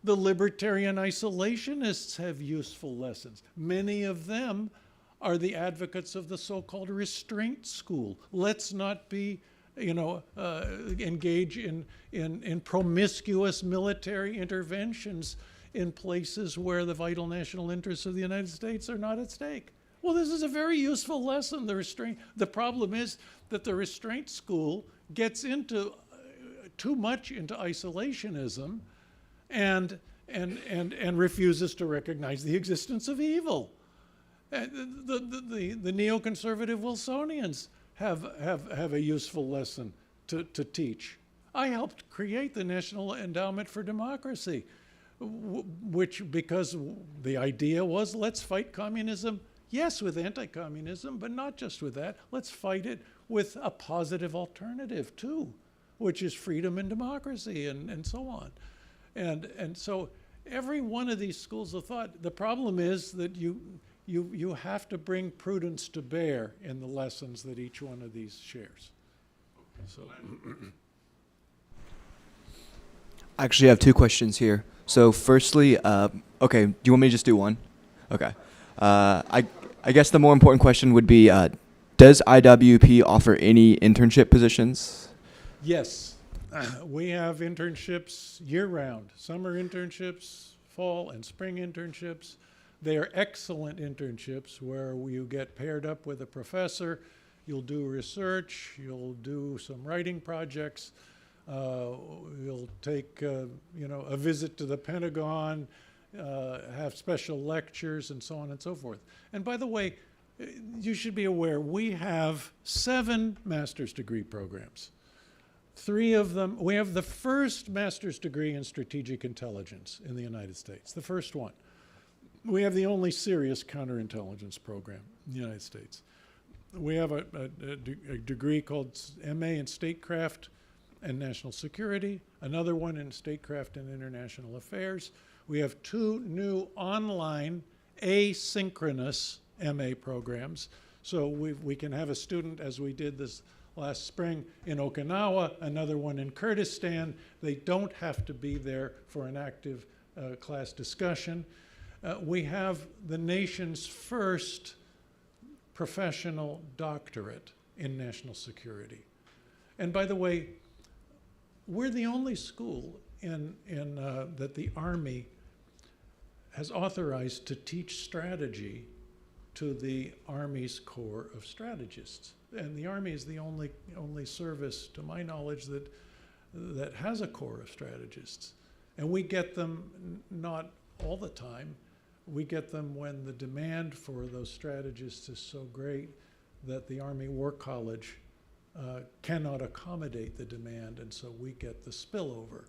The libertarian isolationists have useful lessons. Many of them are the advocates of the so-called restraint school. Let's not be engage in promiscuous military interventions in places where the vital national interests of the United States are not at stake. Well, this is a very useful lesson. The problem is that the restraint school gets into too much into isolationism and refuses to recognize the existence of evil. The neoconservative Wilsonians have a useful lesson to teach. I helped create the National Endowment for Democracy, because the idea was, let's fight communism, yes, with anti-communism, but not just with that. Let's fight it with a positive alternative too, which is freedom and democracy and so on. And so every one of these schools of thought, the problem is that you have to bring prudence to bear in the lessons that each one of these shares. So, I actually have 2 questions here. So firstly, okay, do you want me to just do one? Okay. I guess the more important question would be, does IWP offer any internship positions? yes, we have internships year-round. Summer internships, fall and spring internships. They are excellent internships where you get paired up with a professor, you'll do research, you'll do some writing projects, you'll take a visit to the Pentagon, have special lectures, and so on and so forth. And by the way, you should be aware, we have 7 master's degree programs. 3 of them, we have the first master's degree in strategic intelligence in the United States, the first one. We have the only serious counterintelligence program in the United States. We have a degree called MA in Statecraft and National Security, another one in Statecraft and International Affairs. We have 2 new online asynchronous MA programs. So we can have a student, as we did this last spring, in Okinawa, another one in Kurdistan. They don't have to be there for an active class discussion. We have the nation's first professional doctorate in national security. And by the way, we're the only school that the Army has authorized to teach strategy to the Army's Corps of Strategists. And the Army is the only service, to my knowledge, that has a Corps of Strategists. And we get them not all the time. We get them when the demand for those strategists is so great that the Army War College cannot accommodate the demand, and so we get the spillover.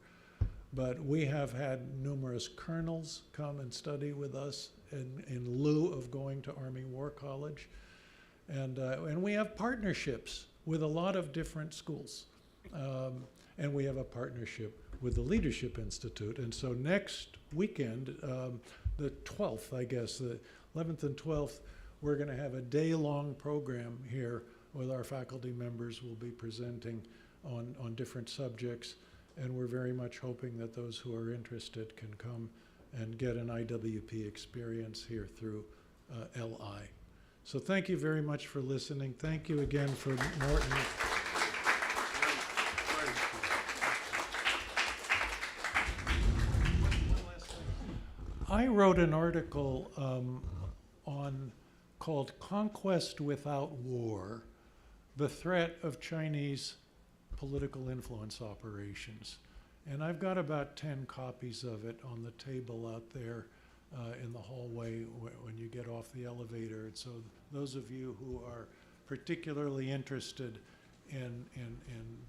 But we have had numerous colonels come and study with us in lieu of going to Army War College. And we have partnerships with a lot of different schools. And we have a partnership with the Leadership Institute. And so next weekend, the 12th, I guess, the 11th and 12th, we're going to have a day-long program here with our faculty members. We'll be presenting on different subjects, and we're very much hoping that those who are interested can come and get an IWP experience here through LI. So thank you very much for listening. Thank you again for Morton. I wrote an article called Conquest Without War, the Threat of Chinese Political Influence Operations. And I've got about 10 copies of it on the table out there in the hallway when you get off the elevator. And so those of you who are particularly interested in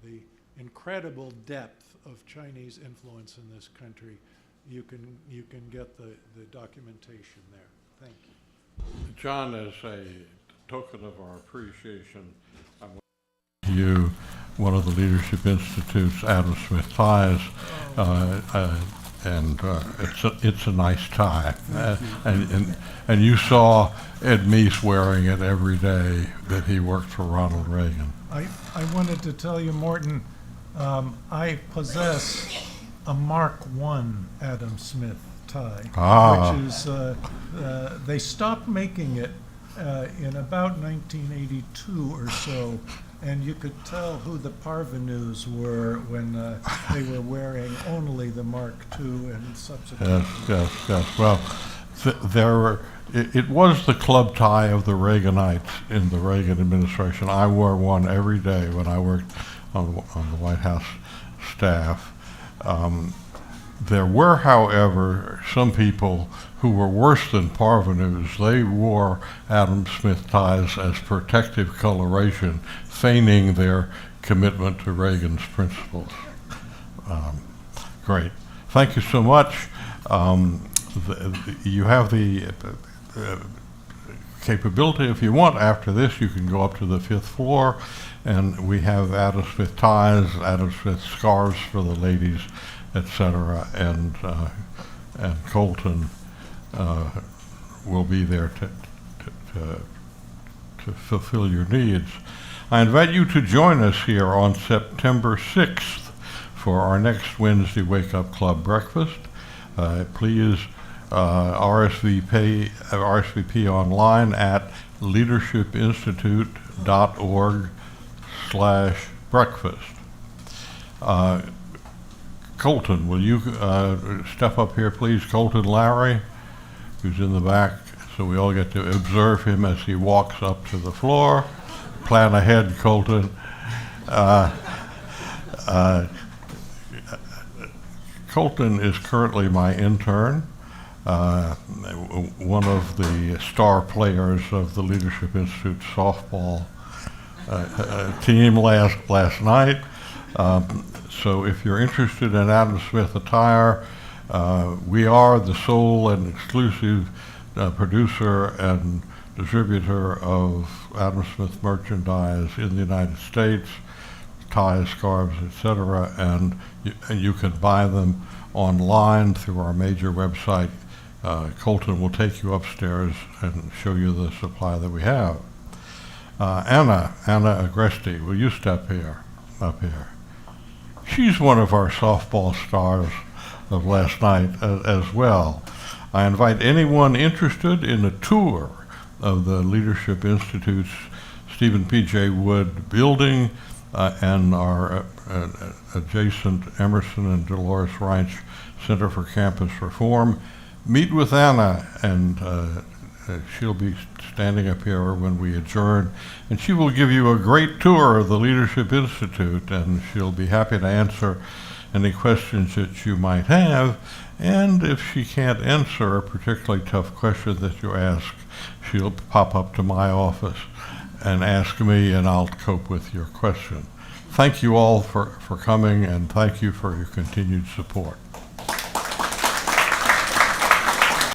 the incredible depth of Chinese influence in this country, you can get the documentation there. Thank you. John, as a token of our appreciation, I want to give you one of the Leadership Institute's Adam Smith ties, and it's a nice tie. And you saw Ed Meese wearing it every day that he worked for Ronald Reagan. I wanted to tell you, Morton, I possess a Mark I Adam Smith tie, which is, they stopped making it in about 1982 or so, and you could tell who the parvenus were when they were wearing only the Mark II and subsequent. Yes. Well, it was the club tie of the Reaganites in the Reagan administration. I wore one every day when I worked on the White House staff. There were, however, some people who were worse than parvenus. They wore Adam Smith ties as protective coloration, feigning their commitment to Reagan's principles. Great. Thank you so much. You have the capability, if you want, after this, you can go up to the 5th floor, and we have Adam Smith ties, Adam Smith scarves for the ladies, etc. And Colton will be there to fulfill your needs. I invite you to join us here on September 6th for our next Wednesday Wake Up Club breakfast. Please RSVP online at leadershipinstitute.org/breakfast. Colton, will you step up here, please? Colton Lowry, who's in the back, so we all get to observe him as he walks up to the floor. Plan ahead, Colton. Colton is currently my intern, one of the star players of the Leadership Institute softball team last night. So if you're interested in Adam Smith attire, we are the sole and exclusive producer and distributor of Adam Smith merchandise in the United States, ties, scarves, etc., and you can buy them online through our major website. Colton will take you upstairs and show you the supply that we have. Anna Agresti, will you step up here? She's one of our softball stars of last night as well. I invite anyone interested in a tour of the Leadership Institute's Stephen P.J. Wood building and our adjacent Emerson and Dolores Reinsch Center for Campus Reform. Meet with Anna, and she'll be standing up here when we adjourn, and she will give you a great tour of the Leadership Institute, and she'll be happy to answer any questions that you might have. And if she can't answer a particularly tough question that you ask, she'll pop up to my office and ask me, and I'll cope with your question. Thank you all for coming, and thank you for your continued support.